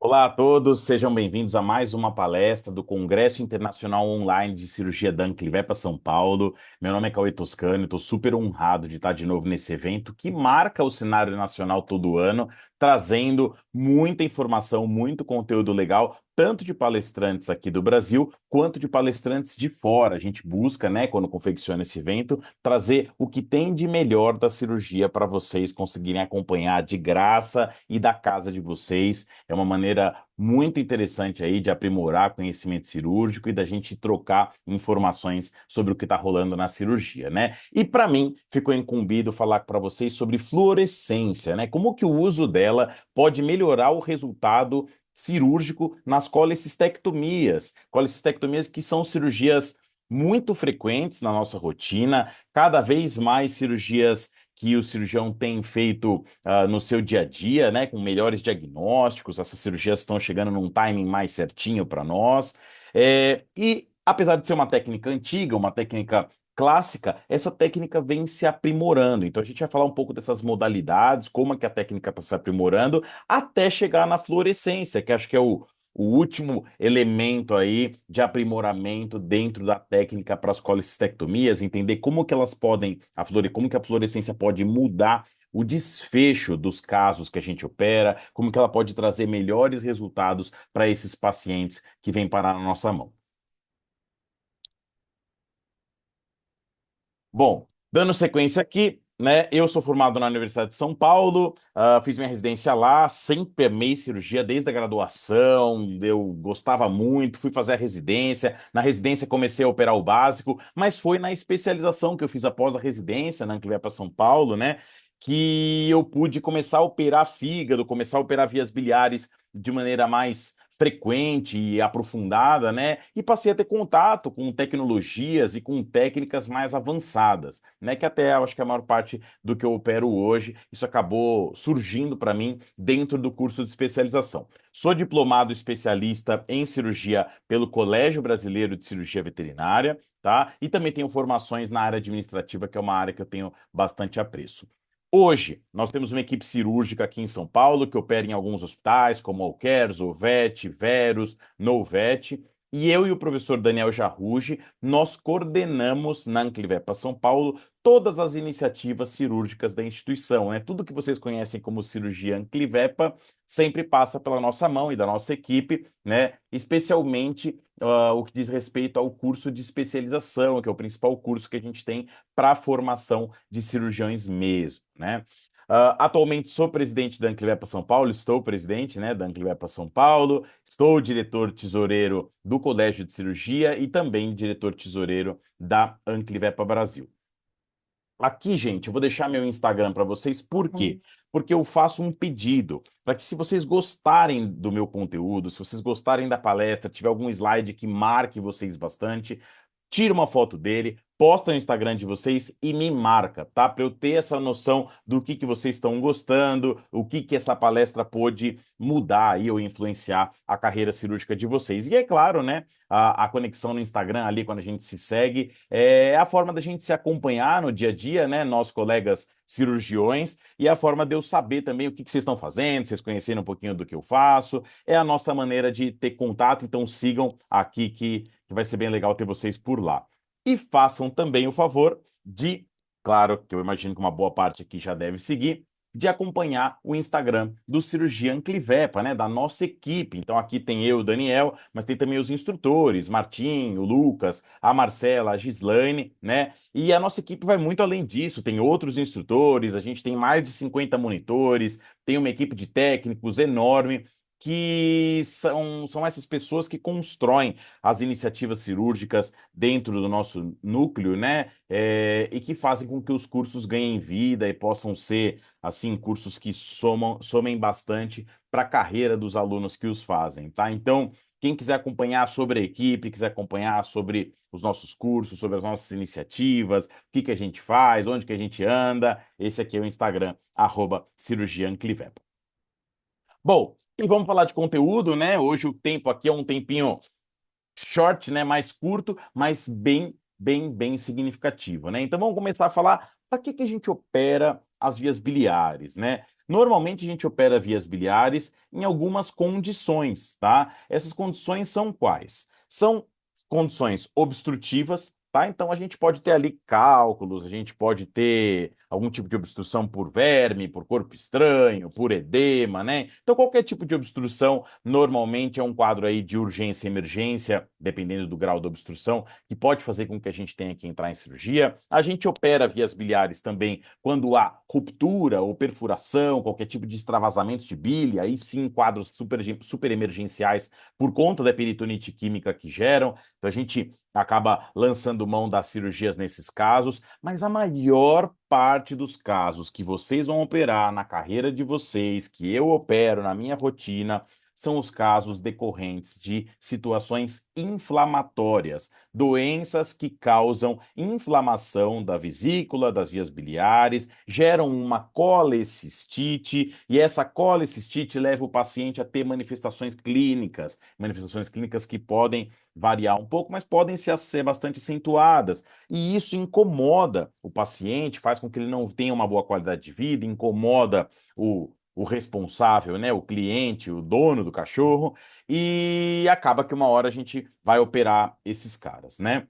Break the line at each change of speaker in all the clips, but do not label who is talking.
Olá a todos, sejam bem-vindos a mais uma palestra do Congresso Internacional Online de Cirurgia da Anclivepa São Paulo. Meu nome é Cauê Toscano, estou super honrado de estar de novo nesse evento que marca o cenário nacional todo ano, trazendo muita informação, muito conteúdo legal, tanto de palestrantes aqui do Brasil quanto de palestrantes de fora. A gente busca, né, quando confecciona esse evento, trazer o que tem de melhor da cirurgia para vocês conseguirem acompanhar de graça e da casa de vocês. É uma maneira muito interessante aí de aprimorar conhecimento cirúrgico e da gente trocar informações sobre o que está rolando na cirurgia, né? E para mim ficou incumbido falar para vocês sobre fluorescência, né? Como que o uso dela pode melhorar o resultado cirúrgico nas colecistectomias. Colecistectomias que são cirurgias muito frequentes na nossa rotina, cada vez mais cirurgias que o cirurgião tem feito no seu dia a dia, né, com melhores diagnósticos. Essas cirurgias estão chegando num timing mais certinho para nós. E apesar de ser uma técnica antiga, uma técnica clássica, essa técnica vem se aprimorando. Então a gente vai falar um pouco dessas modalidades, como é que a técnica está se aprimorando, até chegar na fluorescência, que acho que é o último elemento aí de aprimoramento dentro da técnica para as colecistectomias, entender como que elas podem, como que a fluorescência pode mudar o desfecho dos casos que a gente opera, como que ela pode trazer melhores resultados para esses pacientes que vêm parar na nossa mão. Bom, dando sequência aqui, né? Eu sou formado na Universidade de São Paulo, fiz minha residência lá, sempre amei cirurgia desde a graduação, eu gostava muito, fui fazer a residência. Na residência comecei a operar o básico, mas foi na especialização que eu fiz após a residência, na Anclivepa São Paulo, né? Que eu pude começar a operar fígado, começar a operar vias biliares de maneira mais frequente e aprofundada, né? E passei a ter contato com tecnologias e com técnicas mais avançadas, né? Que até eu acho que a maior parte do que eu opero hoje, isso acabou surgindo para mim dentro do curso de especialização. Sou diplomado especialista em cirurgia pelo Colégio Brasileiro de Cirurgia Veterinária, tá? E também tenho formações na área administrativa, que é uma área que eu tenho bastante apreço. Hoje, nós temos uma equipe cirúrgica aqui em São Paulo que opera em alguns hospitais, como Alker, Zovet, Verus, Novet, e eu e o professor Daniel Jarruge, nós coordenamos na Anclivepa São Paulo todas as iniciativas cirúrgicas da instituição, né? Tudo que vocês conhecem como cirurgia Anclivepa sempre passa pela nossa mão e da nossa equipe, né? Especialmente o que diz respeito ao curso de especialização, que é o principal curso que a gente tem para a formação de cirurgiões mesmo, né? Atualmente sou presidente da Anclivepa São Paulo, estou presidente, né, da Anclivepa São Paulo, estou diretor tesoureiro do Colégio de Cirurgia e também diretor tesoureiro da Anclivepa Brasil. Aqui, gente, eu vou deixar meu Instagram para vocês, por quê? Porque eu faço um pedido para que, se vocês gostarem do meu conteúdo, se vocês gostarem da palestra, tiver algum slide que marque vocês bastante, tira uma foto dele, posta no Instagram de vocês e me marca, tá? Para eu ter essa noção do que vocês estão gostando, o que essa palestra pôde mudar aí ou influenciar a carreira cirúrgica de vocês. E é claro, né? A conexão no Instagram ali, quando a gente se segue, é a forma da gente se acompanhar no dia a dia, né? Nós, colegas cirurgiões, e a forma de eu saber também o que vocês estão fazendo, vocês conhecerem um pouquinho do que eu faço. É a nossa maneira de ter contato, então sigam aqui que vai ser bem legal ter vocês por lá. E façam também o favor de, claro, que eu imagino que uma boa parte aqui já deve seguir, de acompanhar o Instagram do Cirurgia Anclivepa, né, da nossa equipe. Então aqui tem eu, o Daniel, mas tem também os instrutores, Martim, o Lucas, a Marcela, a Gislaine, né? E a nossa equipe vai muito além disso, tem outros instrutores, a gente tem mais de 50 monitores, tem uma equipe de técnicos enorme, que são essas pessoas que constroem as iniciativas cirúrgicas dentro do nosso núcleo, né? E que fazem com que os cursos ganhem vida e possam ser, assim, cursos que somem bastante para a carreira dos alunos que os fazem, tá? Então, quem quiser acompanhar sobre a equipe, quiser acompanhar sobre os nossos cursos, sobre as nossas iniciativas, o que a gente faz, onde que a gente anda, esse aqui é o Instagram, @cirurgia Anclivepa. Bom, e vamos falar de conteúdo, né? Hoje o tempo aqui é um tempinho short, né? Mais curto, mas bem significativo, né? Então vamos começar a falar para que a gente opera as vias biliares, né? Normalmente a gente opera vias biliares em algumas condições, tá? Essas condições são quais? São condições obstrutivas, tá? Então a gente pode ter ali cálculos, a gente pode ter algum tipo de obstrução por verme, por corpo estranho, por edema, né? Então qualquer tipo de obstrução normalmente é um quadro aí de urgência e emergência, dependendo do grau da obstrução, que pode fazer com que a gente tenha que entrar em cirurgia. A gente opera vias biliares também quando há ruptura ou perfuração, qualquer tipo de extravasamento de bile, aí sim quadros super emergenciais por conta da peritonite química que geram. Então a gente acaba lançando mão das cirurgias nesses casos, mas a maior parte dos casos que vocês vão operar na carreira de vocês, que eu opero na minha rotina, são os casos decorrentes de situações inflamatórias, doenças que causam inflamação da vesícula, das vias biliares, geram uma colecistite, e essa colecistite leva o paciente a ter manifestações clínicas que podem variar um pouco, mas podem ser bastante acentuadas. E isso incomoda o paciente, faz com que ele não tenha uma boa qualidade de vida, incomoda o responsável, né, o cliente, o dono do cachorro, e acaba que uma hora a gente vai operar esses caras, né?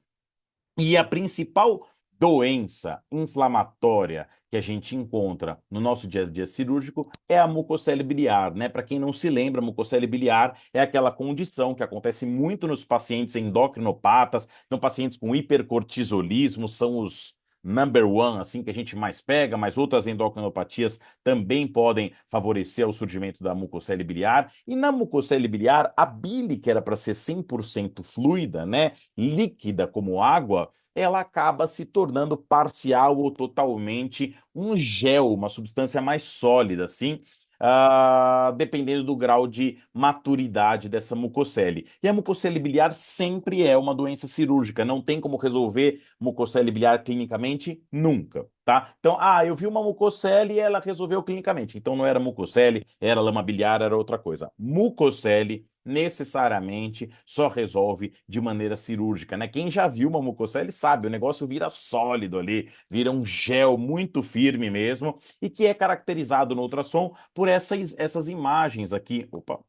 E a principal doença inflamatória que a gente encontra no nosso dia a dia cirúrgico é a mucocele biliar, né? Para quem não se lembra, a mucocele biliar é aquela condição que acontece muito nos pacientes endocrinopatas, então pacientes com hipercortisolismo são os number one, assim, que a gente mais pega, mas outras endocrinopatias também podem favorecer o surgimento da mucocele biliar. E na mucocele biliar, a bile, que era para ser 100% fluida, né, líquida como água, ela acaba se tornando parcial ou totalmente um gel, uma substância mais sólida, assim, dependendo do grau de maturidade dessa mucocele. E a mucocele biliar sempre é uma doença cirúrgica, não tem como resolver mucocele biliar clinicamente, nunca, tá? Então, eu vi uma mucocele e ela resolveu clinicamente. Então não era mucocele, era lama biliar, era outra coisa. Mucocele necessariamente só resolve de maneira cirúrgica, né? Quem já viu uma mucocele sabe, o negócio vira sólido ali, vira um gel muito firme mesmo, e que é caracterizado no ultrassom por essas imagens aqui. Opa,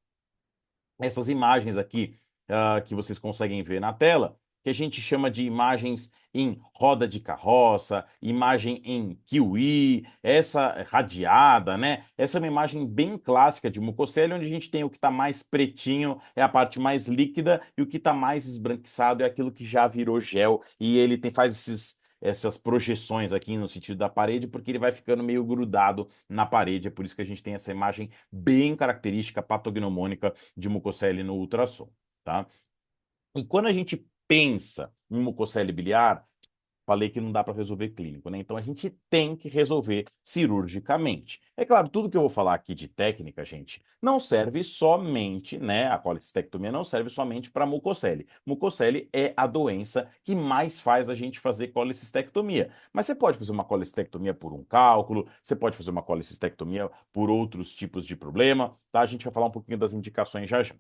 essas imagens aqui que vocês conseguem ver na tela, que a gente chama de imagens em roda de carroça, imagem em kiwi, essa radiada, né? Essa é uma imagem bem clássica de mucocele, onde a gente tem o que está mais pretinho, é a parte mais líquida, e o que está mais esbranquiçado é aquilo que já virou gel, e ele faz essas projeções aqui no sentido da parede, porque ele vai ficando meio grudado na parede. É por isso que a gente tem essa imagem bem característica patognomônica de mucocele no ultrassom, tá? E quando a gente pensa em mucocele biliar, falei que não dá para resolver clínico, né? Então a gente tem que resolver cirurgicamente. É claro, tudo que eu vou falar aqui de técnica, gente, não serve somente, né? A colecistectomia não serve somente para mucocele. Mucocele é a doença que mais faz a gente fazer colecistectomia. Mas você pode fazer uma colecistectomia por um cálculo, você pode fazer uma colecistectomia por outros tipos de problema, tá? A gente vai falar um pouquinho das indicações já já.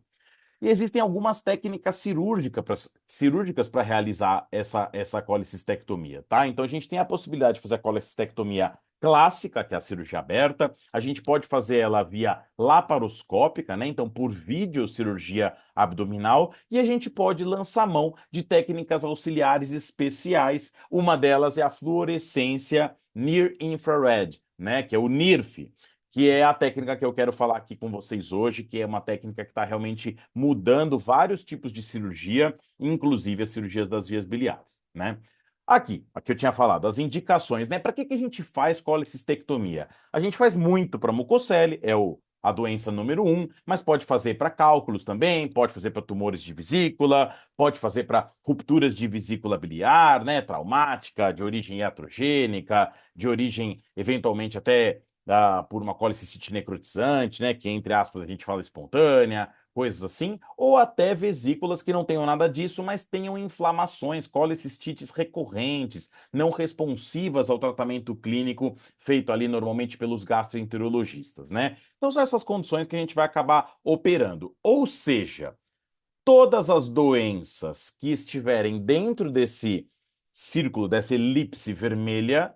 E existem algumas técnicas cirúrgicas para realizar essa colecistectomia, tá? Então a gente tem a possibilidade de fazer a colecistectomia clássica, que é a cirurgia aberta. A gente pode fazer ela via laparoscópica, né? Então por videocirurgia abdominal. E a gente pode lançar mão de técnicas auxiliares especiais. Uma delas é a fluorescência Near Infrared, né? Que é o NIRF, que é a técnica que eu quero falar aqui com vocês hoje, que é uma técnica que está realmente mudando vários tipos de cirurgia, inclusive as cirurgias das vias biliares, né? Aqui eu tinha falado, as indicações, né? Para que a gente faz colecistectomia? A gente faz muito para mucocele, a doença número um, mas pode fazer para cálculos também, pode fazer para tumores de vesícula, pode fazer para rupturas de vesícula biliar, né? Traumática, de origem iatrogênica, de origem eventualmente até por uma colicistite necrotizante, né, que entre aspas a gente fala espontânea, coisas assim, ou até vesículas que não tenham nada disso, mas tenham inflamações, colicistites recorrentes, não responsivas ao tratamento clínico feito ali normalmente pelos gastroenterologistas, né? Então são essas condições que a gente vai acabar operando. Ou seja, todas as doenças que estiverem dentro desse círculo, dessa elipse vermelha,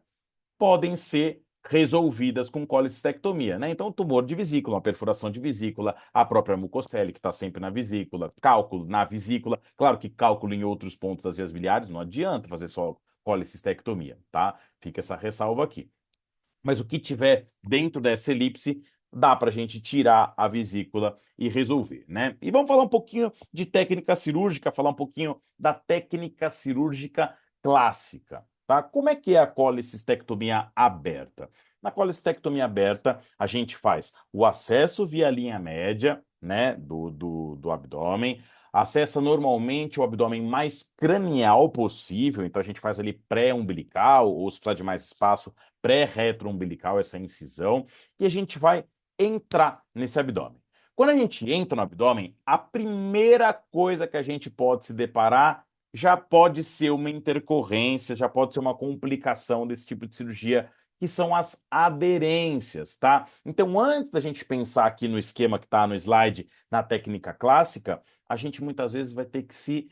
podem ser resolvidas com colecistectomia, né? Então, tumor de vesícula, uma perfuração de vesícula, a própria mucocele, que está sempre na vesícula, cálculo na vesícula. Claro que cálculo em outros pontos das vias biliares não adianta fazer só colecistectomia, tá? Fica essa ressalva aqui. Mas o que tiver dentro dessa elipse, dá para a gente tirar a vesícula e resolver, né? E vamos falar um pouquinho de técnica cirúrgica, falar um pouquinho da técnica cirúrgica clássica, tá? Como é que é a colecistectomia aberta? Na colecistectomia aberta, a gente faz o acesso via linha média, né, do abdômen, acessa normalmente o abdômen mais cranial possível, então a gente faz ali pré-umbilical, ou se precisar de mais espaço, pré-retroumbilical, essa incisão, e a gente vai entrar nesse abdômen. Quando a gente entra no abdômen, a primeira coisa que a gente pode se deparar já pode ser uma intercorrência, já pode ser uma complicação desse tipo de cirurgia, que são as aderências, tá? Então, antes da gente pensar aqui no esquema que está no slide, na técnica clássica, a gente muitas vezes vai ter que se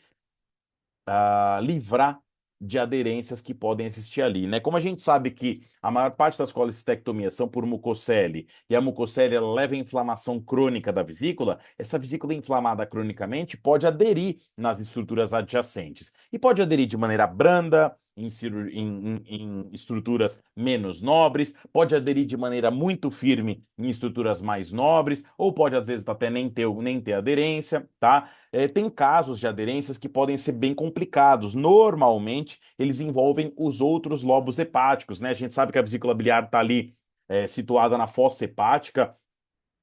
livrar de aderências que podem existir ali, né? Como a gente sabe que a maior parte das colecistectomias são por mucocele e a mucocele ela leva a inflamação crônica da vesícula, essa vesícula inflamada cronicamente pode aderir nas estruturas adjacentes e pode aderir de maneira branda, em estruturas menos nobres, pode aderir de maneira muito firme em estruturas mais nobres, ou pode às vezes até nem ter aderência, tá? Tem casos de aderências que podem ser bem complicados. Normalmente, eles envolvem os outros lobos hepáticos, né? A gente sabe que a vesícula biliar está ali situada na fossa hepática,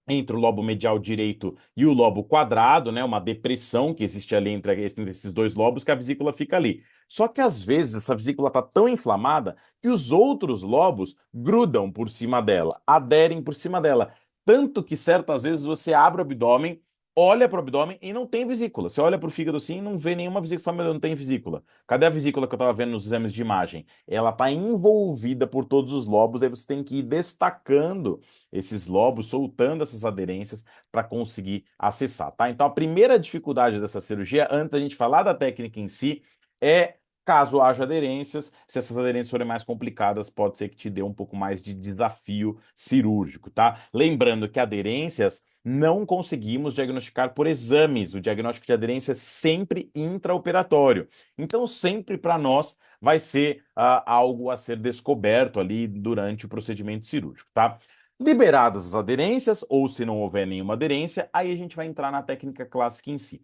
entre o lobo medial direito e o lobo quadrado, né? Uma depressão que existe ali entre esses dois lobos, que a vesícula fica ali. Só que às vezes essa vesícula está tão inflamada que os outros lobos grudam por cima dela, aderem por cima dela. Tanto que certas vezes você abre o abdômen, olha para o abdômen e não tem vesícula. Você olha para o fígado assim e não vê nenhuma vesícula, fala, "Meu, não tem vesícula. Cadê a vesícula que eu estava vendo nos exames de imagem?" Ela está envolvida por todos os lobos, aí você tem que ir destacando esses lobos, soltando essas aderências para conseguir acessar, tá? Então, a primeira dificuldade dessa cirurgia, antes da gente falar da técnica em si, é caso haja aderências. Se essas aderências forem mais complicadas, pode ser que te dê um pouco mais de desafio cirúrgico, tá? Lembrando que aderências não conseguimos diagnosticar por exames. O diagnóstico de aderência é sempre intraoperatório. Então, sempre para nós vai ser algo a ser descoberto ali durante o procedimento cirúrgico, tá? Liberadas as aderências, ou se não houver nenhuma aderência, aí a gente vai entrar na técnica clássica em si.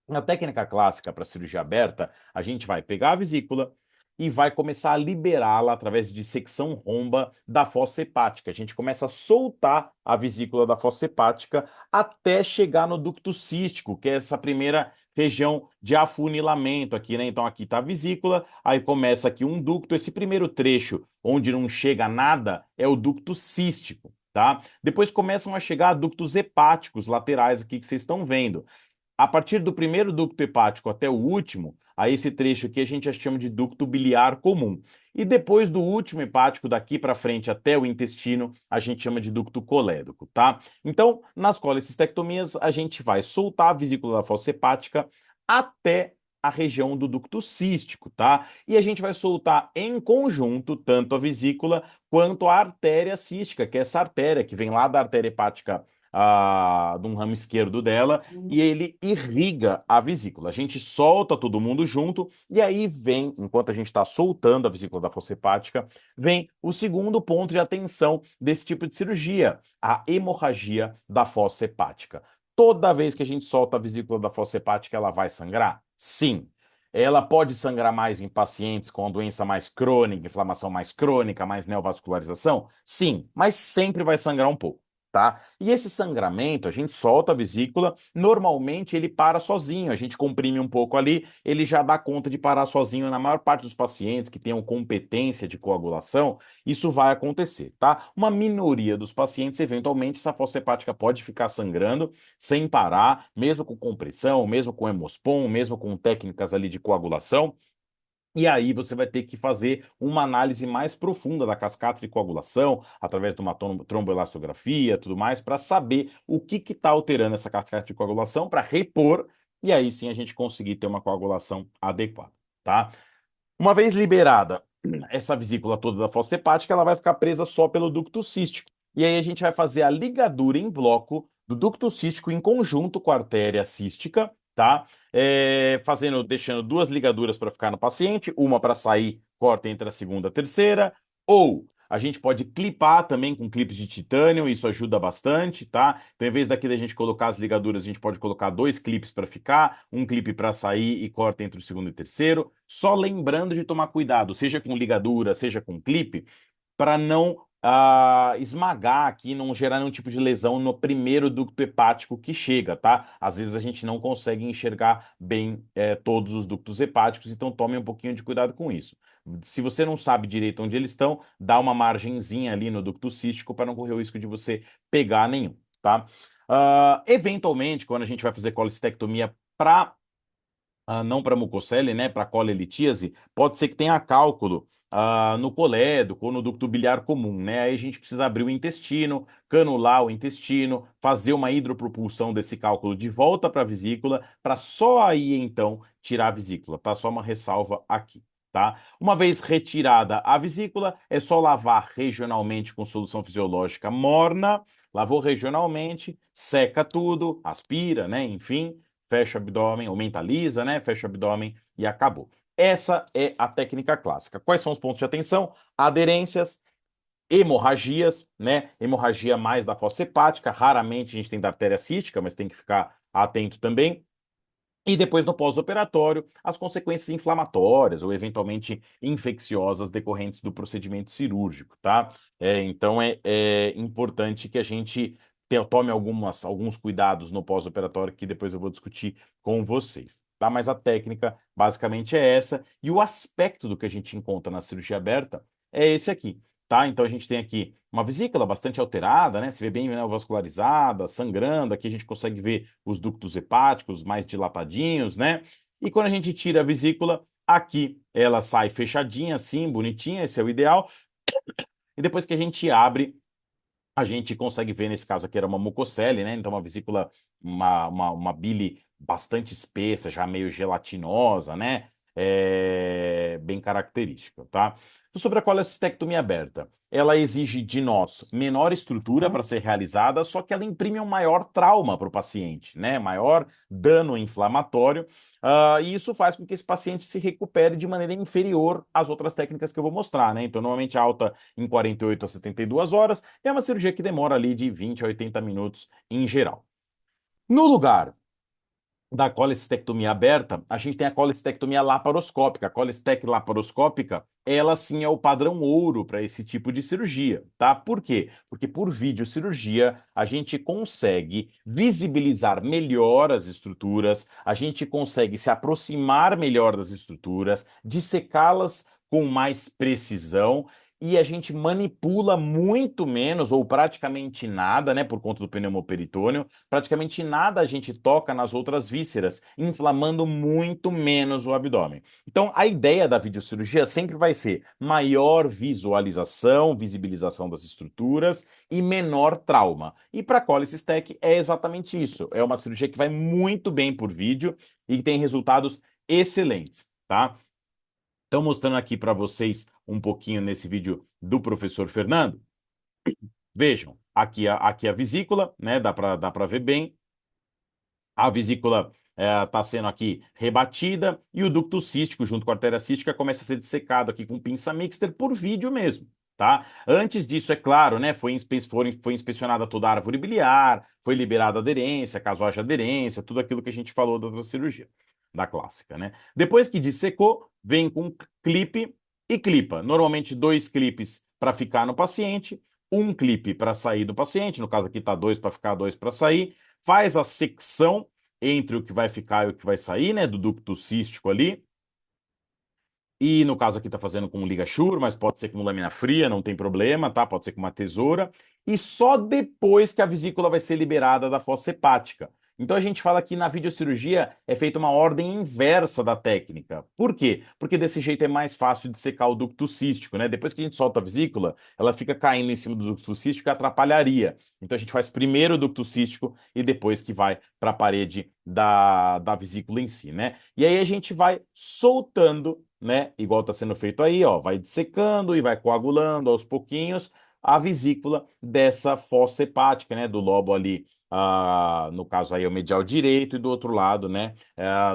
Na técnica clássica para cirurgia aberta, a gente vai pegar a vesícula e vai começar a liberá-la através de secção romba da fossa hepática. A gente começa a soltar a vesícula da fossa hepática até chegar no ducto cístico, que é essa primeira região de afunilamento aqui, né? Então aqui está a vesícula, aí começa aqui um ducto. Esse primeiro trecho, onde não chega nada, é o ducto cístico, tá? Depois começam a chegar ductos hepáticos laterais aqui que vocês estão vendo. A partir do primeiro ducto hepático até o último, a esse trecho aqui a gente já chama de ducto biliar comum. E depois do último hepático, daqui para frente até o intestino, a gente chama de ducto colédoco, tá? Então, nas colecistectomias, a gente vai soltar a vesícula da fossa hepática até a região do ducto cístico, tá? E a gente vai soltar em conjunto tanto a vesícula quanto a artéria cística, que é essa artéria que vem lá da artéria hepática de um ramo esquerdo dela, e ele irriga a vesícula. A gente solta todo mundo junto, e aí vem, enquanto a gente está soltando a vesícula da fossa hepática, vem o segundo ponto de atenção desse tipo de cirurgia, a hemorragia da fossa hepática. Toda vez que a gente solta a vesícula da fossa hepática, ela vai sangrar? Sim. Ela pode sangrar mais em pacientes com doença mais crônica, inflamação mais crônica, mais neovascularização? Sim, mas sempre vai sangrar um pouco, tá? E esse sangramento, a gente solta a vesícula, normalmente ele para sozinho, a gente comprime um pouco ali, ele já dá conta de parar sozinho. Na maior parte dos pacientes que tenham competência de coagulação, isso vai acontecer, tá? Uma minoria dos pacientes, eventualmente, essa fossa hepática pode ficar sangrando sem parar, mesmo com compressão, mesmo com hemospon, mesmo com técnicas ali de coagulação. E aí você vai ter que fazer uma análise mais profunda da cascata de coagulação, através de uma tromboelastografia e tudo mais, para saber o que está alterando essa cascata de coagulação, para repor, e aí sim a gente conseguir ter uma coagulação adequada, tá? Uma vez liberada essa vesícula toda da fossa hepática, ela vai ficar presa só pelo ducto cístico. E aí a gente vai fazer a ligadura em bloco do ducto cístico em conjunto com a artéria cística, tá? Deixando duas ligaduras para ficar no paciente, uma para sair, corta entre a segunda e a terceira, ou a gente pode clipar também com clipes de titânio, isso ajuda bastante, tá? Então, em vez daqui da gente colocar as ligaduras, a gente pode colocar dois clipes para ficar, um clipe para sair e corta entre o segundo e o terceiro. Só lembrando de tomar cuidado, seja com ligadura, seja com clipe, para não esmagar aqui, não gerar nenhum tipo de lesão no primeiro ducto hepático que chega, tá? Às vezes a gente não consegue enxergar bem todos os ductos hepáticos, então tome um pouquinho de cuidado com isso. Se você não sabe direito onde eles estão, dá uma margenzinha ali no ducto cístico para não correr o risco de você pegar nenhum, tá? Eventualmente, quando a gente vai fazer colestectomia para não para mucocele, né, para colelitíase, pode ser que tenha cálculo no colédoco ou no ducto biliar comum, né? Aí a gente precisa abrir o intestino, canular o intestino, fazer uma hidropropulsão desse cálculo de volta para a vesícula, para só aí então tirar a vesícula, tá? Só uma ressalva aqui. Tá? Uma vez retirada a vesícula, é só lavar regionalmente com solução fisiológica morna, lavou regionalmente, seca tudo, aspira, né? Enfim, fecha o abdômen, ou mentaliza, né? Fecha o abdômen e acabou. Essa é a técnica clássica. Quais são os pontos de atenção? Aderências, hemorragias, né? Hemorragia mais da fossa hepática, raramente a gente tem da artéria cística, mas tem que ficar atento também. E depois, no pós-operatório, as consequências inflamatórias ou eventualmente infecciosas decorrentes do procedimento cirúrgico, tá? Então é importante que a gente tome alguns cuidados no pós-operatório, que depois eu vou discutir com vocês, tá? Mas a técnica basicamente é essa, e o aspecto do que a gente encontra na cirurgia aberta é esse aqui, tá? Então a gente tem aqui uma vesícula bastante alterada, né? Se vê bem vascularizada, sangrando. Aqui a gente consegue ver os ductos hepáticos mais dilatadinhos, né? E quando a gente tira a vesícula, aqui ela sai fechadinha, assim, bonitinha, esse é o ideal. E depois que a gente abre, a gente consegue ver, nesse caso aqui era uma mucocele, né? Então uma vesícula, uma bile bastante espessa, já meio gelatinosa, né? Bem característica, tá? Então, sobre a colestectomia aberta, ela exige de nós menor estrutura para ser realizada, só que ela imprime um maior trauma para o paciente, né? Maior dano inflamatório, e isso faz com que esse paciente se recupere de maneira inferior às outras técnicas que eu vou mostrar, né? Então, normalmente alta em 48 a 72 horas, é uma cirurgia que demora ali de 20 a 80 minutos em geral. No lugar da colestectomia aberta, a gente tem a colestectomia laparoscópica. A colestec laparoscópica, ela sim é o padrão ouro para esse tipo de cirurgia, tá? Por quê? Porque por videocirurgia a gente consegue visibilizar melhor as estruturas, a gente consegue se aproximar melhor das estruturas, dissecá-las com mais precisão, e a gente manipula muito menos, ou praticamente nada, né, por conta do pneumoperitônio, praticamente nada a gente toca nas outras vísceras, inflamando muito menos o abdômen. Então, a ideia da videocirurgia sempre vai ser maior visualização, visibilização das estruturas e menor trauma. E para cholecystec é exatamente isso. É uma cirurgia que vai muito bem por vídeo e tem resultados excelentes, tá? Então, mostrando aqui para vocês um pouquinho nesse vídeo do professor Fernando. Vejam, aqui a vesícula, né? Dá para ver bem. A vesícula está sendo aqui rebatida e o ducto cístico, junto com a artéria cística, começa a ser dissecado aqui com pinça mixter por vídeo mesmo, tá? Antes disso, é claro, né? Foi inspecionada toda a árvore biliar, foi liberada a aderência, caso haja aderência, tudo aquilo que a gente falou da outra cirurgia, da clássica, né? Depois que dissecou, vem com clipe e clipa. Normalmente dois clipes para ficar no paciente, um clipe para sair do paciente, no caso aqui está dois para ficar, dois para sair, faz a secção entre o que vai ficar e o que vai sair, né, do ducto cístico ali. E no caso aqui tá fazendo com ligasure, mas pode ser com lâmina fria, não tem problema, tá? Pode ser com uma tesoura. E só depois que a vesícula vai ser liberada da fossa hepática. Então a gente fala que na videocirurgia é feita uma ordem inversa da técnica. Por quê? Porque desse jeito é mais fácil de secar o ducto cístico, né? Depois que a gente solta a vesícula, ela fica caindo em cima do ducto cístico e atrapalharia. Então a gente faz primeiro o ducto cístico e depois que vai para a parede da vesícula em si, né? E aí a gente vai soltando né? Igual está sendo feito aí, ó, vai dissecando e vai coagulando aos pouquinhos a vesícula dessa fossa hepática, né? Do lobo ali, no caso aí, é o medial direito, e do outro lado, né?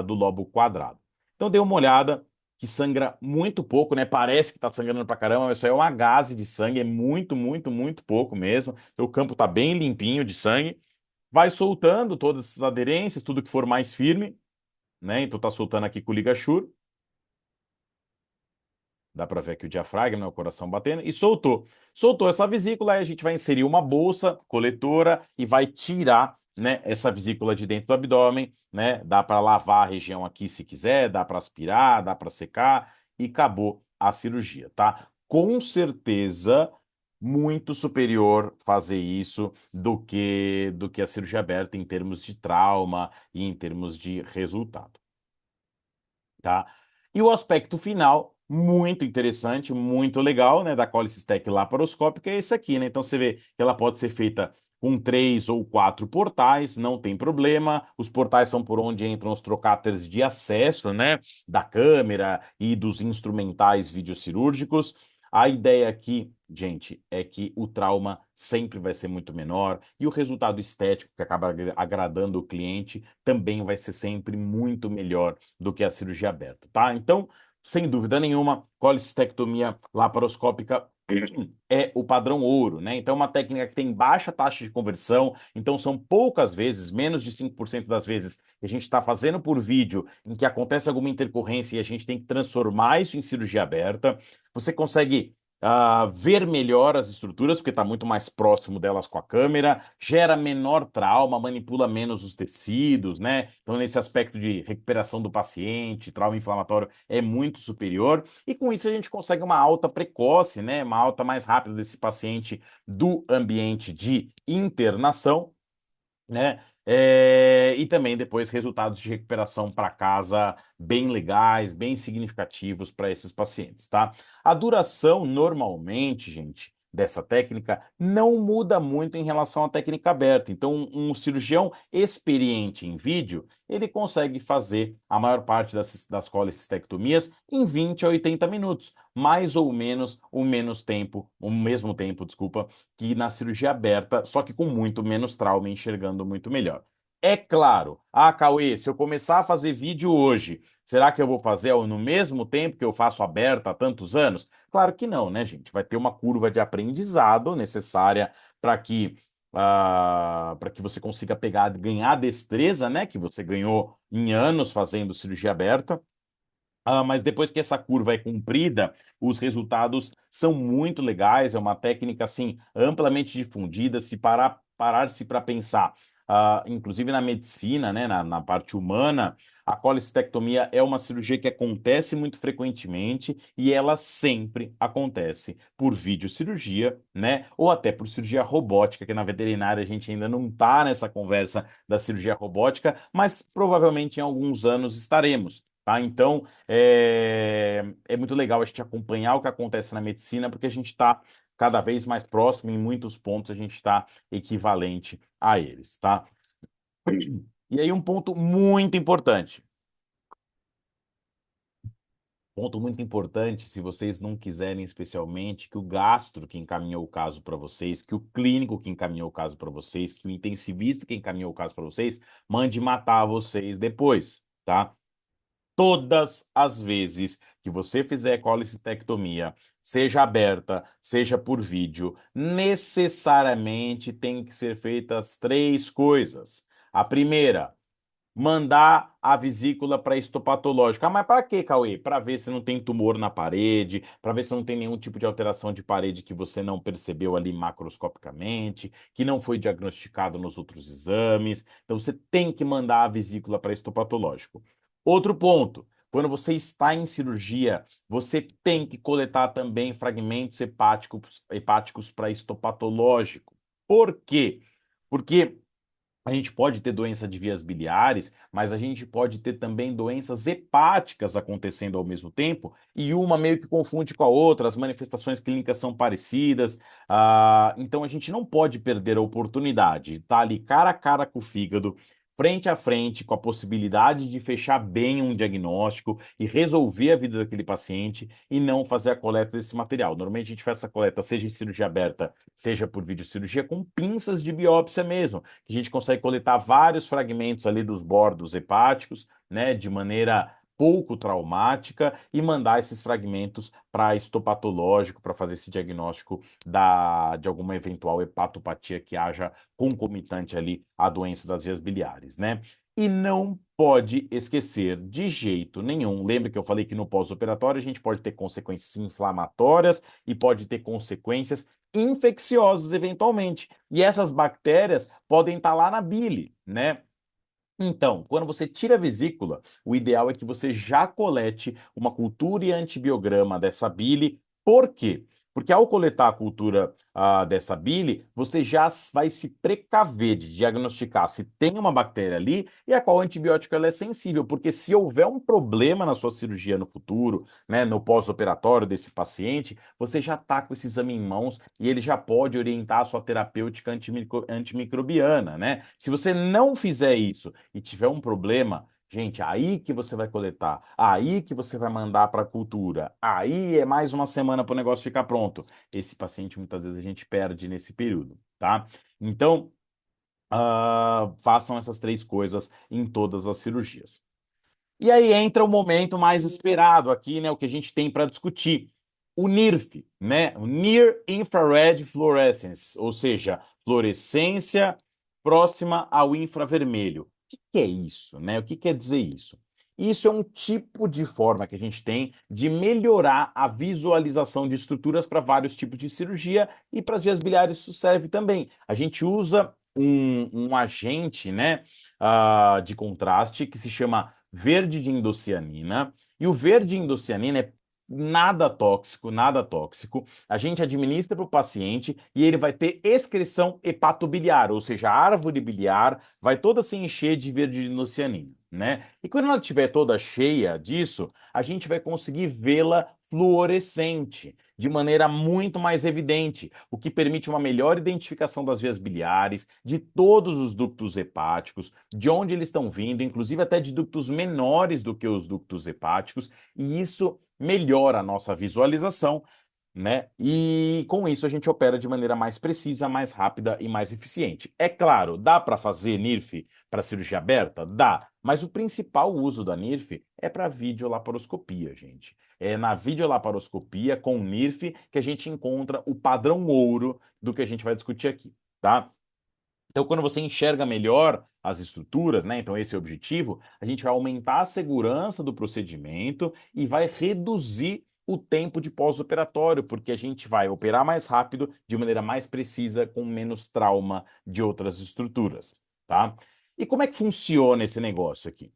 Do lobo quadrado. Então, dê uma olhada, que sangra muito pouco, né? Parece que tá sangrando pra caramba, mas isso aí é uma gaze de sangue, é muito, muito, muito pouco mesmo. O campo tá bem limpinho de sangue. Vai soltando todas essas aderências, tudo que for mais firme, né? Então tá soltando aqui com o ligasure. Dá para ver aqui o diafragma, né, o coração batendo, e soltou. Soltou essa vesícula, aí a gente vai inserir uma bolsa coletora e vai tirar, né, essa vesícula de dentro do abdômen, né? Dá para lavar a região aqui se quiser, dá para aspirar, dá para secar e acabou a cirurgia, tá? Com certeza muito superior fazer isso do que a cirurgia aberta em termos de trauma e em termos de resultado, tá? E o aspecto final, muito interessante, muito legal, né, da colicistec laparoscópica é esse aqui, né? Então você vê que ela pode ser feita com 3 ou 4 portais, não tem problema. Os portais são por onde entram os trocáteres de acesso, né, da câmera e dos instrumentais videocirúrgicos. A ideia aqui, gente, é que o trauma sempre vai ser muito menor e o resultado estético que acaba agradando o cliente também vai ser sempre muito melhor do que a cirurgia aberta, tá? Então, sem dúvida nenhuma, colicistectomia laparoscópica é o padrão ouro, né? Então, é uma técnica que tem baixa taxa de conversão, então são poucas vezes, menos de 5% das vezes, que a gente está fazendo por vídeo em que acontece alguma intercorrência e a gente tem que transformar isso em cirurgia aberta. Você consegue ver melhor as estruturas, porque está muito mais próximo delas com a câmera, gera menor trauma, manipula menos os tecidos, né? Então, nesse aspecto de recuperação do paciente, trauma inflamatório é muito superior, e com isso a gente consegue uma alta precoce, né? Uma alta mais rápida desse paciente do ambiente de internação, né? E também depois resultados de recuperação para casa bem legais, bem significativos para esses pacientes, tá? A duração, normalmente, gente, dessa técnica não muda muito em relação à técnica aberta. Então, um cirurgião experiente em vídeo, ele consegue fazer a maior parte das colecistectomias em 20 a 80 minutos, mais ou menos o mesmo tempo, desculpa, que na cirurgia aberta, só que com muito menos trauma, enxergando muito melhor. É claro, Cauê, se eu começar a fazer vídeo hoje, será que eu vou fazer no mesmo tempo que eu faço aberta há tantos anos? Claro que não, né, gente? Vai ter uma curva de aprendizado necessária para que para que você consiga pegar, ganhar destreza, né, que você ganhou em anos fazendo cirurgia aberta. Mas depois que essa curva é cumprida, os resultados são muito legais. É uma técnica assim amplamente difundida. Se parar-se para pensar, inclusive na medicina, né, na parte humana, a colecistectomia é uma cirurgia que acontece muito frequentemente e ela sempre acontece por videocirurgia, né, ou até por cirurgia robótica, que na veterinária a gente ainda não está nessa conversa da cirurgia robótica, mas provavelmente em alguns anos estaremos. Tá? Então, é muito legal a gente acompanhar o que acontece na medicina, porque a gente está cada vez mais próximo, em muitos pontos a gente está equivalente a eles, tá? E aí, um ponto muito importante, se vocês não quiserem especialmente que o gastro que encaminhou o caso para vocês, que o clínico que encaminhou o caso para vocês, que o intensivista que encaminhou o caso para vocês, mande matar vocês depois, tá? Todas as vezes que você fizer colecistectomia, seja aberta, seja por vídeo, necessariamente tem que ser feitas 3 coisas. A primeira, mandar a vesícula para histopatológico. Mas para quê, Cauê? Para ver se não tem tumor na parede, para ver se não tem nenhum tipo de alteração de parede que você não percebeu ali macroscopicamente, que não foi diagnosticado nos outros exames. Então você tem que mandar a vesícula para histopatológico. Outro ponto. Quando você está em cirurgia, você tem que coletar também fragmentos hepáticos para histopatológico. Por quê? Porque a gente pode ter doença de vias biliares, mas a gente pode ter também doenças hepáticas acontecendo ao mesmo tempo, e uma meio que confunde com a outra, as manifestações clínicas são parecidas, então a gente não pode perder a oportunidade de estar ali cara a cara com o fígado, frente a frente com a possibilidade de fechar bem um diagnóstico e resolver a vida daquele paciente e não fazer a coleta desse material. Normalmente a gente faz essa coleta, seja em cirurgia aberta, seja por videocirurgia, com pinças de biópsia mesmo, que a gente consegue coletar vários fragmentos ali dos bordos hepáticos, né, de maneira pouco traumática e mandar esses fragmentos para histopatológico para fazer esse diagnóstico de alguma eventual hepatopatia que haja concomitante ali à doença das vias biliares, né? E não pode esquecer de jeito nenhum. Lembra que eu falei que no pós-operatório a gente pode ter consequências inflamatórias e pode ter consequências infecciosas eventualmente. E essas bactérias podem estar lá na bile, né? Então, quando você tira a vesícula, o ideal é que você já colete uma cultura e antibiograma dessa bile. Por quê? Porque ao coletar a cultura dessa bile, você já vai se precaver de diagnosticar se tem uma bactéria ali e a qual antibiótico ela é sensível. Porque se houver um problema na sua cirurgia no futuro, né, no pós-operatório desse paciente, você já está com esse exame em mãos e ele já pode orientar a sua terapêutica antimicrobiana, né? Se você não fizer isso e tiver um problema, gente, aí que você vai coletar, aí que você vai mandar para a cultura, aí é mais uma semana para o negócio ficar pronto. Esse paciente muitas vezes a gente perde nesse período, tá? Então, façam essas três coisas em todas as cirurgias. E aí entra o momento mais esperado aqui, né? O que a gente tem para discutir. O NIRF, né? O Near Infrared Fluorescence, ou seja, fluorescência próxima ao infravermelho. O que é isso, né? O que quer dizer isso? Isso é um tipo de forma que a gente tem de melhorar a visualização de estruturas para vários tipos de cirurgia e para as vias biliares isso serve também. A gente usa um agente, né, de contraste que se chama verde de indocianina, e o verde de indocianina é nada tóxico, nada tóxico. A gente administra para o paciente e ele vai ter excreção hepatobiliar, ou seja, a árvore biliar vai toda se encher de verde de indocianina, né? E quando ela estiver toda cheia disso, a gente vai conseguir vê-la fluorescente, de maneira muito mais evidente, o que permite uma melhor identificação das vias biliares, de todos os ductos hepáticos, de onde eles estão vindo, inclusive até de ductos menores do que os ductos hepáticos, e isso melhora a nossa visualização, né? E com isso a gente opera de maneira mais precisa, mais rápida e mais eficiente. É claro, dá para fazer NIRF para cirurgia aberta? Dá, mas o principal uso da NIRF é para videolaparoscopia, gente. É na videolaparoscopia com NIRF que a gente encontra o padrão ouro do que a gente vai discutir aqui, tá? Então, quando você enxerga melhor as estruturas, né? Então, esse é o objetivo, a gente vai aumentar a segurança do procedimento e vai reduzir o tempo de pós-operatório, porque a gente vai operar mais rápido, de maneira mais precisa, com menos trauma de outras estruturas, tá? E como é que funciona esse negócio aqui,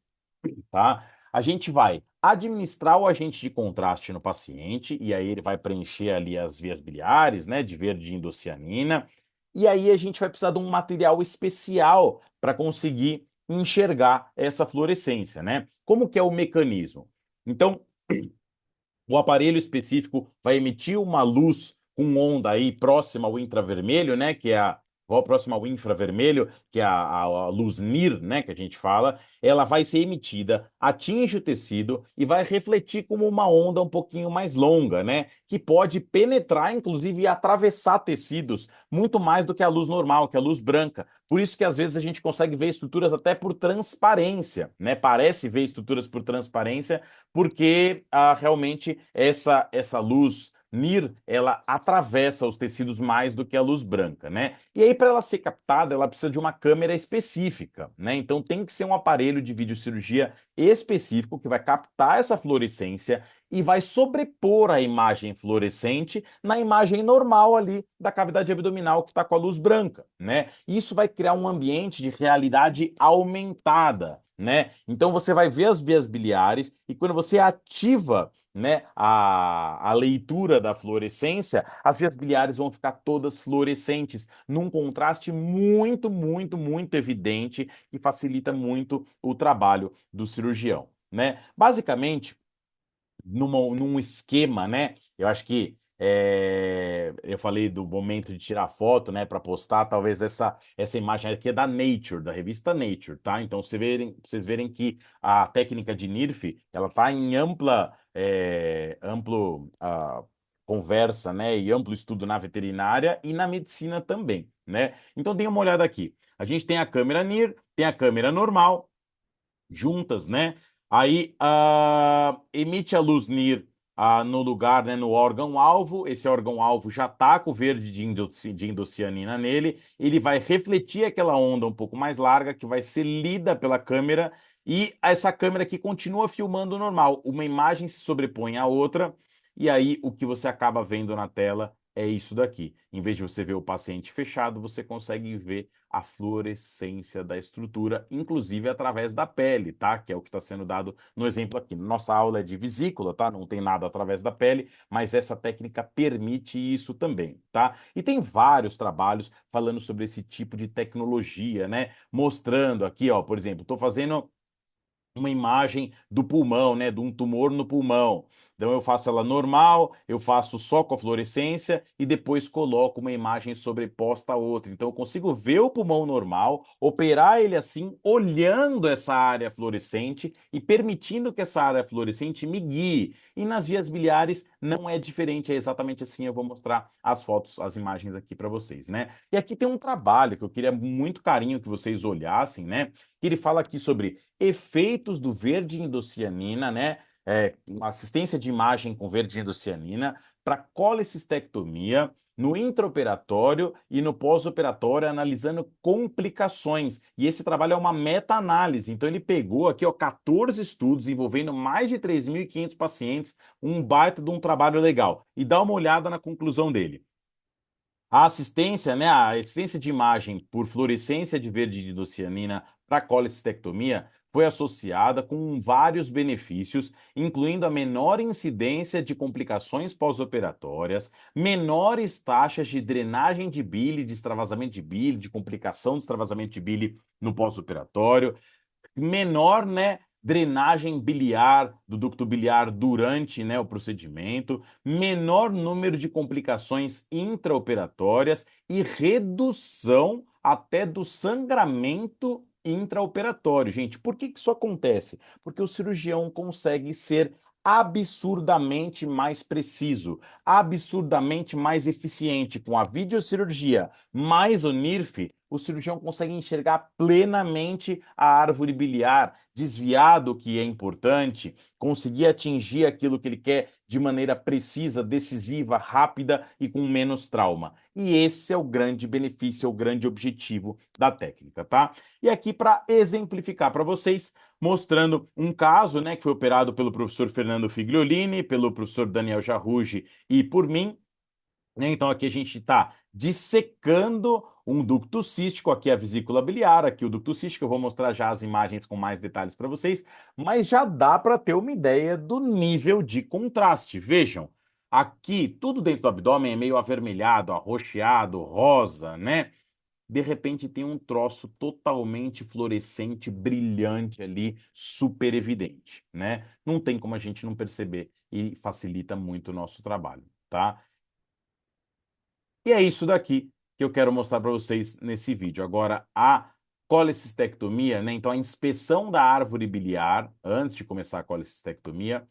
tá? A gente vai administrar o agente de contraste no paciente, e aí ele vai preencher ali as vias biliares, né, de verde indocianina, e aí a gente vai precisar de um material especial para conseguir enxergar essa fluorescência, né? Como que é o mecanismo? Então, o aparelho específico vai emitir uma luz com onda aí próxima ao infravermelho, né? Que é a próxima ao infravermelho, que é a luz NIR, né? Que a gente fala. Ela vai ser emitida, atinge o tecido e vai refletir como uma onda um pouquinho mais longa, né? Que pode penetrar, inclusive, e atravessar tecidos muito mais do que a luz normal, que é a luz branca. Por isso que às vezes a gente consegue ver estruturas até por transparência, né? Parece ver estruturas por transparência, porque realmente essa luz NIR, ela atravessa os tecidos mais do que a luz branca, né? E aí, para ela ser captada, ela precisa de uma câmera específica, né? Então, tem que ser um aparelho de videocirurgia específico que vai captar essa fluorescência e vai sobrepor a imagem fluorescente na imagem normal ali da cavidade abdominal que está com a luz branca, né? Isso vai criar um ambiente de realidade aumentada, né? Então você vai ver as vias biliares e quando você ativa, né, a leitura da fluorescência, as vias biliares vão ficar todas fluorescentes, num contraste muito, muito, muito evidente e facilita muito o trabalho do cirurgião, né? Basicamente, num esquema, né? Eu acho que Eu falei do momento de tirar foto, né, para postar. Talvez essa imagem aqui é da Nature, da revista Nature, tá? Então, vocês verem que a técnica de NIRF, ela tá em amplo conversa, né, e amplo estudo na veterinária e na medicina também, né? Então, dê uma olhada aqui. A gente tem a câmera NIR, tem a câmera normal juntas, né? Aí emite a luz NIR no lugar, né, no órgão-alvo. Esse órgão-alvo já está com o verde de indocianina nele. Ele vai refletir aquela onda um pouco mais larga, que vai ser lida pela câmera, e essa câmera aqui continua filmando normal. Uma imagem se sobrepõe à outra, e aí o que você acaba vendo na tela é isso daqui. Em vez de você ver o paciente fechado, você consegue ver a fluorescência da estrutura, inclusive através da pele, tá? Que é o que está sendo dado no exemplo aqui. Nossa aula é de vesícula, tá? Não tem nada através da pele, mas essa técnica permite isso também, tá? E tem vários trabalhos falando sobre esse tipo de tecnologia, né? Mostrando aqui, ó, por exemplo, estou fazendo uma imagem do pulmão, né, de um tumor no pulmão. Então eu faço ela normal, eu faço só com a fluorescência e depois coloco uma imagem sobreposta a outra. Então eu consigo ver o pulmão normal, operar ele assim, olhando essa área fluorescente e permitindo que essa área fluorescente me guie. E nas vias biliares não é diferente, é exatamente assim. Eu vou mostrar as fotos, as imagens aqui para vocês, né? E aqui tem um trabalho que eu queria muito carinho que vocês olhassem, né? Que ele fala aqui sobre efeitos do verde indocianina, né? Assistência de imagem com verde indocianina para colecistectomia no intraoperatório e no pós-operatório, analisando complicações. E esse trabalho é uma meta-análise. Então, ele pegou aqui, ó, 14 estudos envolvendo mais de 3.500 pacientes, um baita de um trabalho legal. E dá uma olhada na conclusão dele. A assistência, né, a assistência de imagem por fluorescência de verde de indocianina para colecistectomia foi associada com vários benefícios, incluindo a menor incidência de complicações pós-operatórias, menores taxas de drenagem de bile, de extravasamento de bile, de complicação de extravasamento de bile no pós-operatório, menor, né, drenagem biliar do ducto biliar durante, né, o procedimento, menor número de complicações intraoperatórias e redução até do sangramento intraoperatório. Gente, por que que isso acontece? Porque o cirurgião consegue ser absurdamente mais preciso, absurdamente mais eficiente com a videocirurgia mais o NIRF. O cirurgião consegue enxergar plenamente a árvore biliar, desviar do que é importante, conseguir atingir aquilo que ele quer de maneira precisa, decisiva, rápida e com menos trauma. E esse é o grande benefício, é o grande objetivo da técnica, tá? E aqui para exemplificar para vocês, mostrando um caso, né, que foi operado pelo professor Fernando Figliolini, pelo professor Daniel Jarrugi e por mim, né? Então aqui a gente está dissecando um ducto cístico, aqui a vesícula biliar, aqui o ducto cístico, eu vou mostrar já as imagens com mais detalhes para vocês, mas já dá para ter uma ideia do nível de contraste. Vejam, aqui tudo dentro do abdômen é meio avermelhado, arroxeado, rosa, né? De repente tem um troço totalmente fluorescente, brilhante ali, super evidente, né? Não tem como a gente não perceber e facilita muito o nosso trabalho, tá? E é isso daqui que eu quero mostrar para vocês nesse vídeo. Agora, a colecistectomia, né? Então, a inspeção da árvore biliar, antes de começar a colecistectomia,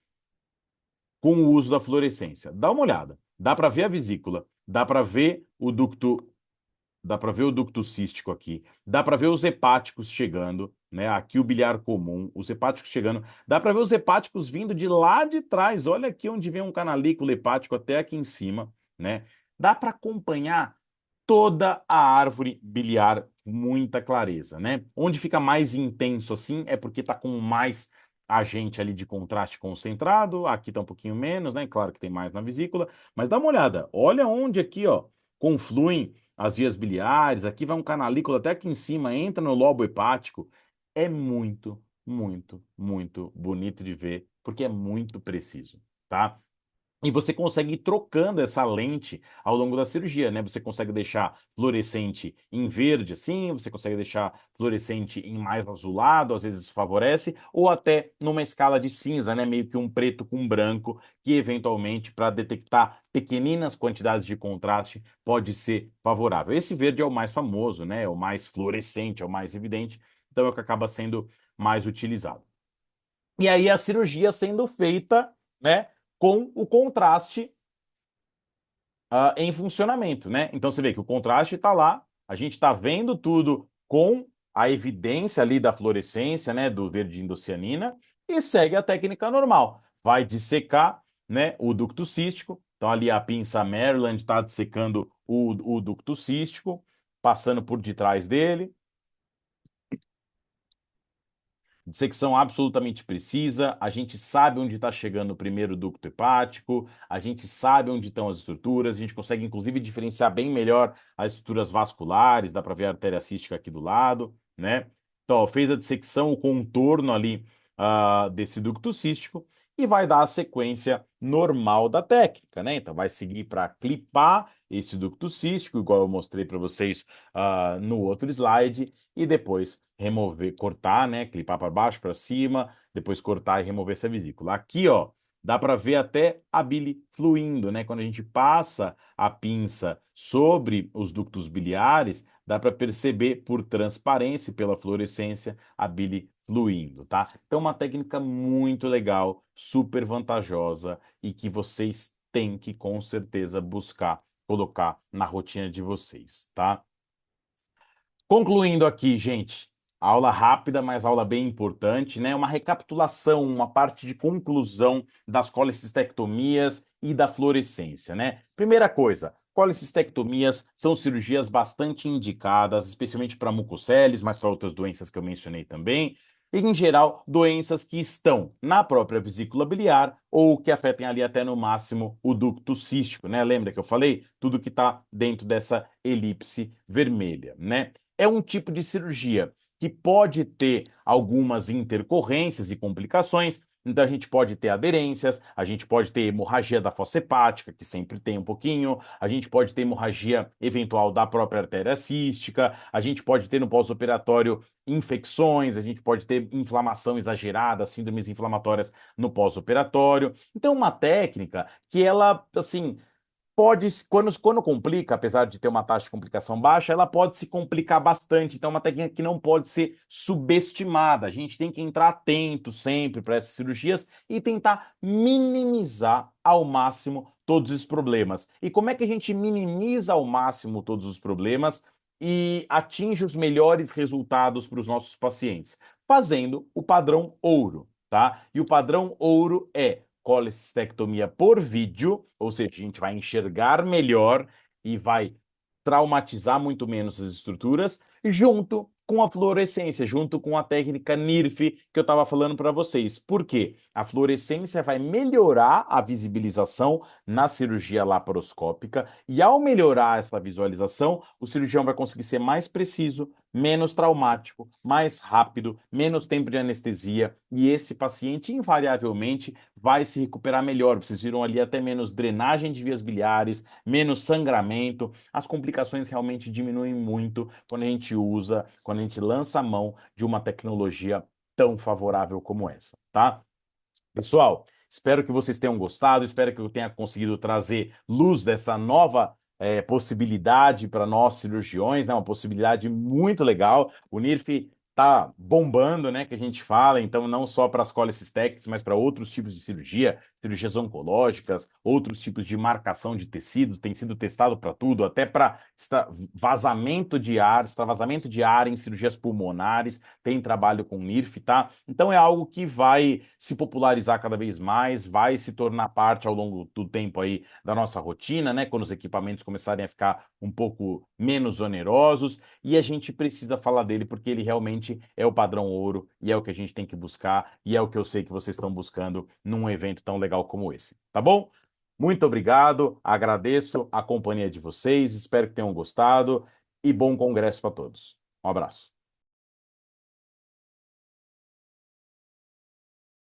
com o uso da fluorescência. Dá uma olhada. Dá para ver a vesícula, dá para ver o ducto, dá para ver o ducto cístico aqui, dá para ver os hepáticos chegando, né? Aqui o biliar comum, os hepáticos chegando, dá para ver os hepáticos vindo de lá de trás. Olha aqui onde vem um canalículo hepático até aqui em cima, né? Dá para acompanhar toda a árvore biliar com muita clareza, né? Onde fica mais intenso assim é porque está com mais agente ali de contraste concentrado, aqui está um pouquinho menos, né? Claro que tem mais na vesícula, mas dá uma olhada, olha onde aqui, ó, confluem as vias biliares, aqui vai um canalículo até aqui em cima, entra no lobo hepático. É muito bonito de ver, porque é muito preciso, tá? E você consegue ir trocando essa lente ao longo da cirurgia, né? Você consegue deixar fluorescente em verde, assim, você consegue deixar fluorescente em mais azulado, às vezes isso favorece, ou até numa escala de cinza, né? Meio que um preto com branco, que eventualmente, para detectar pequeninas quantidades de contraste, pode ser favorável. Esse verde é o mais famoso, né? É o mais fluorescente, é o mais evidente, então é o que acaba sendo mais utilizado. E aí a cirurgia sendo feita, né? Com o contraste em funcionamento, né? Então você vê que o contraste está lá, a gente está vendo tudo com a evidência ali da fluorescência, né, do verde indocianina, e segue a técnica normal. Vai dissecar, né, o ducto cístico. Então ali a pinça Maryland está dissecando o ducto cístico, passando por detrás dele. Dissecção absolutamente precisa, a gente sabe onde está chegando o primeiro ducto hepático, a gente sabe onde estão as estruturas, a gente consegue inclusive diferenciar bem melhor as estruturas vasculares, dá para ver a artéria cística aqui do lado, né? Então, ó, fez a dissecção, o contorno ali desse ducto cístico e vai dar a sequência normal da técnica, né? Então, vai seguir para clipar esse ducto cístico, igual eu mostrei para vocês no outro slide, e depois remover, cortar, né? Clipar para baixo, para cima, depois cortar e remover essa vesícula. Aqui, ó, dá para ver até a bile fluindo, né? Quando a gente passa a pinça sobre os ductos biliares, dá para perceber por transparência e pela fluorescência a bile fluindo, tá? Então, uma técnica muito legal, super vantajosa e que vocês têm que com certeza buscar colocar na rotina de vocês, tá? Concluindo aqui, gente, aula rápida, mas aula bem importante, né? Uma recapitulação, uma parte de conclusão das colecistectomias e da fluorescência, né? Primeira coisa, colecistectomias são cirurgias bastante indicadas, especialmente para mucoceles, mas para outras doenças que eu mencionei também. E, em geral, doenças que estão na própria vesícula biliar ou que afetem ali até no máximo o ducto cístico, né? Lembra que eu falei? Tudo que está dentro dessa elipse vermelha, né? É um tipo de cirurgia que pode ter algumas intercorrências e complicações. Então, a gente pode ter aderências, a gente pode ter hemorragia da fossa hepática, que sempre tem um pouquinho, a gente pode ter hemorragia eventual da própria artéria cística, a gente pode ter no pós-operatório infecções, a gente pode ter inflamação exagerada, síndromes inflamatórias no pós-operatório. Então, uma técnica que ela, assim, pode, quando complica, apesar de ter uma taxa de complicação baixa, ela pode se complicar bastante. Então, é uma técnica que não pode ser subestimada. A gente tem que entrar atento sempre para essas cirurgias e tentar minimizar ao máximo todos os problemas. E como é que a gente minimiza ao máximo todos os problemas e atinge os melhores resultados para os nossos pacientes? Fazendo o padrão ouro, tá? E o padrão ouro é colecistectomia por vídeo, ou seja, a gente vai enxergar melhor e vai traumatizar muito menos as estruturas, junto com a fluorescência, junto com a técnica NIRF que eu estava falando para vocês. Por quê? A fluorescência vai melhorar a visibilização na cirurgia laparoscópica e ao melhorar essa visualização, o cirurgião vai conseguir ser mais preciso, menos traumático, mais rápido, menos tempo de anestesia e esse paciente invariavelmente vai se recuperar melhor. Vocês viram ali até menos drenagem de vias biliares, menos sangramento. As complicações realmente diminuem muito quando a gente usa, quando a gente lança a mão de uma tecnologia tão favorável como essa, tá? Pessoal, espero que vocês tenham gostado, espero que eu tenha conseguido trazer luz dessa nova possibilidade para nós cirurgiões, né? Uma possibilidade muito legal. O NIRF tá bombando, né? Que a gente fala, então não só para as colecistects, mas para outros tipos de cirurgia, cirurgias oncológicas, outros tipos de marcação de tecidos, tem sido testado para tudo, até para vazamento de ar, extravasamento de ar em cirurgias pulmonares, tem trabalho com NIRF, tá? Então é algo que vai se popularizar cada vez mais, vai se tornar parte ao longo do tempo aí da nossa rotina, né? Quando os equipamentos começarem a ficar um pouco menos onerosos, e a gente precisa falar dele porque ele realmente é o padrão ouro e é o que a gente tem que buscar e é o que eu sei que vocês estão buscando num evento tão legal como esse, tá bom? Muito obrigado, agradeço a companhia de vocês, espero que tenham gostado e bom congresso para todos. Um abraço.